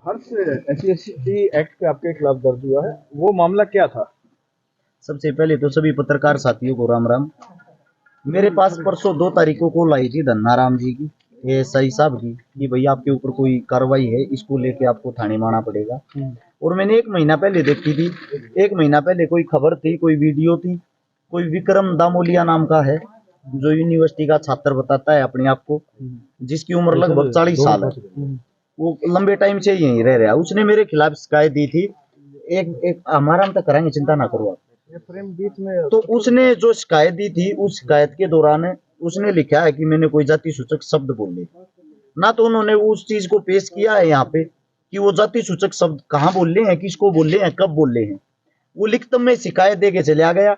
हर्ष, SC act पे आपके खिलाफ दर्ज हुआ है, वो मामला क्या था? सबसे पहले तो सभी पत्रकार साथियों को राम राम। मेरे पास परसों 2 तारीख को कॉल आई थी धन्नाराम जी की, एएसआई साहब की, कि भैया आपके ऊपर कोई कार्रवाई है, इसको लेके आपको थाने में आना पड़ेगा। और मैंने 1 महीना पहले देखी थी, 1 महीना पहले कोई खबर थी, कोई वीडियो थी, कोई विक्रम दामोलिया नाम का है जो यूनिवर्सिटी का छात्र बताता है अपने आप को, जिसकी उम्र लगभग 40 साल है। वो लंबे टाइम से यहीं रह रहा है। उसने मेरे खिलाफ शिकायत दी थी। एक हमारा हम तक कराएंगे, चिंता ना करो आप। बीच में तो उसने जो शिकायत दी थी, उस शिकायत के दौरान उसने लिखा है कि मैंने कोई जाति सूचक शब्द बोले ना। तो उन्होंने उस चीज को पेश किया है यहाँ पे कि वो जाति सूचक शब्द कहाँ बोले हैं, किसको बोले हैं, कब बोले हैं। वो लिखित में शिकायत दे के चला गया।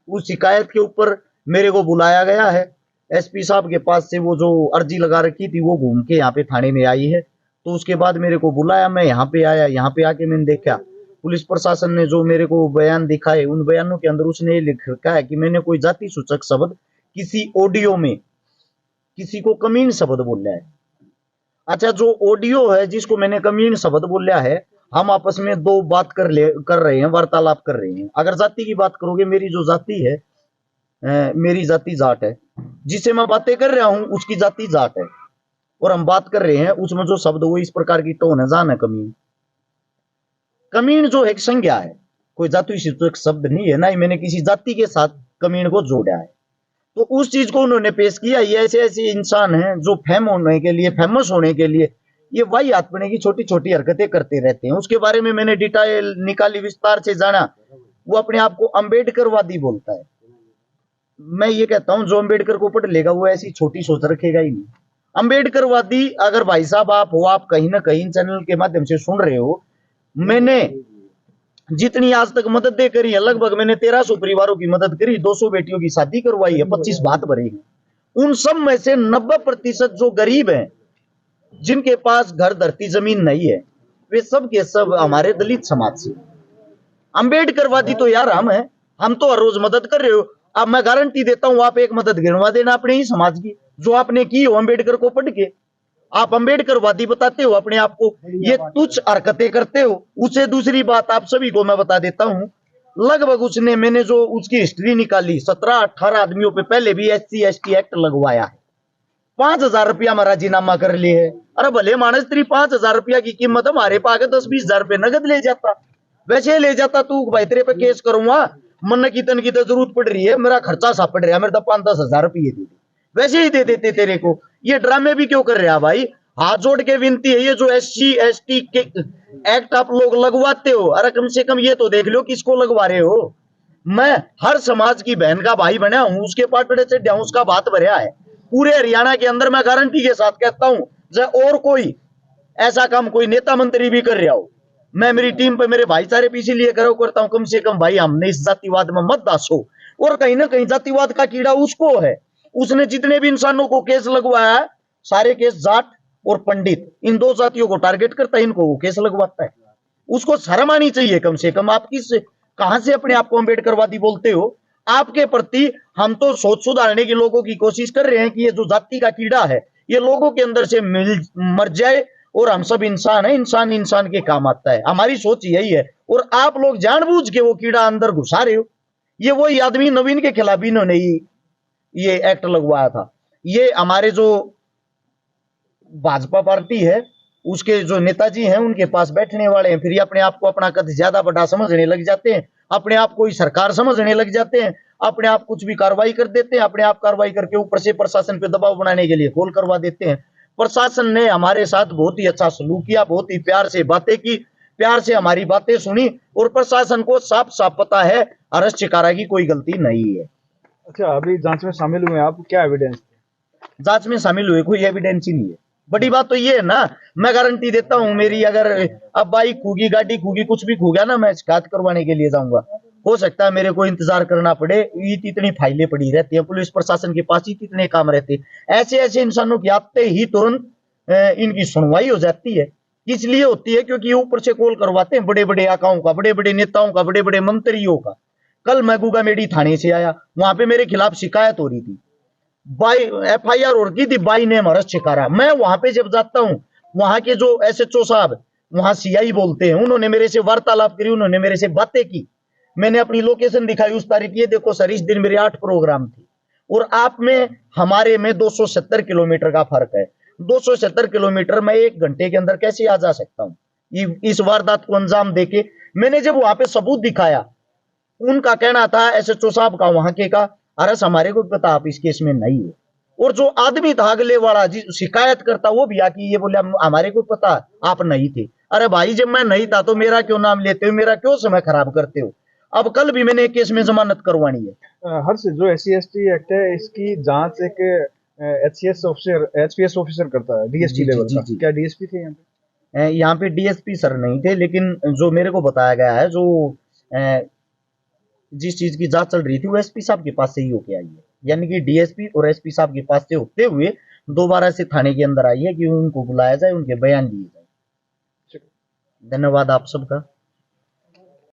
उस शिकायत के ऊपर मेरे को बुलाया गया है। एसपी साहब के पास से वो जो अर्जी लगा रखी थी वो घूम के यहाँ पे थाने में आई है। तो उसके बाद मेरे को बुलाया, मैं यहाँ पे आया। यहाँ पे आके मैंने देखा पुलिस प्रशासन ने जो मेरे को बयान दिखाए, उन बयानों के अंदर उसने ये लिख रखा है कि मैंने कोई जाति सूचक शब्द किसी ऑडियो में किसी को कमीन शब्द बोला है। अच्छा, जो ऑडियो है जिसको मैंने कमीन शब्द बोला है, हम आपस में दो बात कर रहे हैं, वार्तालाप कर रहे हैं। अगर जाति की बात करोगे, मेरी जो जाति है, मेरी जाति जाट है। जिससे मैं बातें कर रहा हूं उसकी जाति जाट है, और हम बात कर रहे हैं उसमें जो शब्द वो इस प्रकार की टोन है, जान है कमीन। कमीन जो एक संज्ञा है, कोई जाति सूचक शब्द नहीं है, ना ही मैंने किसी जाति के साथ कमीन को जोड़ा है। तो उस चीज को उन्होंने पेश किया। ये ऐसे ऐसे इंसान हैं जो फेमस होने के लिए ये वही आत्मने की छोटी छोटी हरकतें करते रहते हैं। उसके बारे में मैंने डिटेल निकाली, विस्तार से जाना। वो अपने आप को अम्बेडकरवादी बोलता है। मैं ये कहता हूं, जो अम्बेडकर को पढ़ लेगा वो ऐसी छोटी सोच रखेगा ही नहीं। अम्बेडकरवादी अगर भाई साहब आप हो, आप कहीं ना कहीं चैनल के माध्यम से सुन रहे हो, मैंने जितनी आज तक मदद करी है, लगभग मैंने 1300 परिवारों की मदद करी, 200 बेटियों की शादी करवाई है, 25 बात भरी है। उन सब में से 90% जो गरीब हैं, जिनके पास घर धरती जमीन नहीं है, वे सब के सब हमारे दलित समाज से। अम्बेडकरवादी तो यार हम तो हर रोज मदद कर रहे हो। अब मैं गारंटी देता हूं, आप एक मदद गिनवा देना अपने ही समाज की जो आपने की हो अम्बेडकर को पढ़ के। आप अम्बेडकरवादी बताते हो अपने आप को, ये तुच्छ हरकतें करते हो। उसे दूसरी बात आप सभी को मैं बता देता हूं, लगभग उसने, मैंने जो उसकी हिस्ट्री निकाली, 17-18 आदमियों पे पहले भी SC/ST एक्ट लगवाया है। 5,000 रुपया में राजीनामा कर लिए है। अरे भले मानस, तेरी 5,000 रुपया की कीमत हमारे पास 10-20 हजार रुपये नगद ले जाता, वैसे ले जाता तू, भाई तेरे पे केस करूंगा, मन की तन की तो जरूरत पड़ रही है, मेरा खर्चा सा पड़ रहा है, मेरे तो 5-10 हजार रुपये दे दे, वैसे ही दे देते तेरे को। ये ड्रामे भी क्यों कर रहे हैं भाई? हाथ जोड़ के विनती है, ये जो SC/ST के एक्ट आप लोग लगवाते हो, अरे कम से कम ये तो देख लो किसको लगवा रहे हो। मैं हर समाज की बहन का भाई बना हूं, उसके पाटड़े से डाउस का बात भरा है। पूरे हरियाणा के अंदर मैं गारंटी के साथ कहता हूं, जब और कोई ऐसा काम कोई नेता मंत्री भी कर रहा हो, मैं मेरी टीम पे मेरे भाईचारे पे इसीलिए करता हूं, कम से कम भाई हमने इस जातिवाद में मत दासो। और कहीं ना कहीं जातिवाद का कीड़ा उसको है। उसने जितने भी इंसानों को केस लगवाया है, सारे केस जाट और पंडित, इन दो जातियों को टारगेट करता है, इनको वो केस लगवाता है। उसको शर्म आनी चाहिए कम से कम। आप कहां से अपने आप को अम्बेडकरवादी बोलते हो? आपके प्रति हम तो सोच सुधारने के लोगों की कोशिश कर रहे हैं कि ये जो जाति का कीड़ा है ये लोगों के अंदर से मर जाए, और हम सब इंसान है, इंसान इंसान के काम आता है, हमारी सोच यही है। और आप लोग जानबूझ के वो कीड़ा अंदर घुसा रहे हो। ये वही आदमी नवीन के खिलाफ इन्होंने ये एक्ट लगवाया था। ये हमारे जो भाजपा पार्टी है उसके जो नेताजी हैं उनके पास बैठने वाले हैं, फिर ये अपने आप को अपना कद ज्यादा बड़ा समझने लग जाते हैं, अपने आप को ही सरकार समझने लग जाते हैं, अपने आप कुछ भी कार्रवाई कर देते हैं, अपने आप कार्रवाई करके ऊपर से प्रशासन पे दबाव बनाने के लिए कॉल करवा देते हैं। प्रशासन ने हमारे साथ बहुत ही अच्छा सलूक किया, बहुत ही प्यार से बातें की, प्यार से हमारी बातें सुनी, और प्रशासन को साफ साफ पता है अरेस्ट चिकारा की कोई गलती नहीं है। अच्छा, अभी जांच में शामिल हुए आप, क्या एविडेंस? जांच में शामिल हुए कोई एविडेंस ही नहीं है। बड़ी बात तो ये है ना, मैं गारंटी देता हूं, मेरी अगर अब बाइक खूगी, गाड़ी खूगी, कुछ भी खू गया ना, मैं शिकायत करवाने के लिए जाऊंगा। हो सकता है मेरे को इंतजार करना पड़े, इतनी फाइलें पड़ी रहती है पुलिस प्रशासन के पास, ही इतने काम रहते हैं। ऐसे ऐसे इंसानों की आते ही तुरंत इनकी सुनवाई हो जाती है। इसलिए होती है क्योंकि ऊपर से कॉल करवाते हैं बड़े बड़े आकाओं का, बड़े बड़े नेताओं का, बड़े बड़े मंत्रियों का। कल मैं गुगामेडी थाने से आया, वहां पे मेरे खिलाफ शिकायत हो रही थी, FIR हो रही थी बाई नेम हर्ष चिकारा। मैं वहां पे जब जाता हूं, वहां के जो SHO साहब, वहां सीआई बोलते हैं, उन्होंने मेरे से वार्तालाप करी, उन्होंने मेरे से बातें की, मैंने अपनी लोकेशन दिखाई उस तारीख, ये देखो सर इस दिन मेरे 8 प्रोग्राम थे और आप में हमारे में 270 किलोमीटर का फर्क है। 270 किलोमीटर मैं 1 घंटे के अंदर कैसे आ जा सकता हूं इस वारदात को अंजाम देके। मैंने जब वहां पे सबूत दिखाया, उनका कहना था एसएचओ साहब का वहां के का, अरे हमारे को पता आप इस केस में नहीं हो। और जो आदमी था अगले वाला जी शिकायत करता, वो भी आके ये बोले हमारे को पता आप नहीं थे। अरे भाई जब मैं नहीं था तो मेरा क्यों नाम लेते हो, मेरा क्यों समय खराब करते हो। अब कल भी मैंने एक केस में जमानत करवानी है। हर्ष, जो SC/ST एक्ट है इसकी जांच एक HPS ऑफिसर करता है, DSP लेवल का। क्या DSP थे यहाँ पे? यहाँ पे डीएसपी सर नहीं थे, लेकिन जो मेरे को बताया गया है, जो जिस चीज की जांच चल रही थी वो एसपी साहब के पास से ही होके आई है, यानी कि डीएसपी और एसपी साहब के पास से होते हुए दोबारा से थाने के अंदर आई है कि उनको बुलाया जाए, उनके बयान लिए जाए। धन्यवाद आप सबका।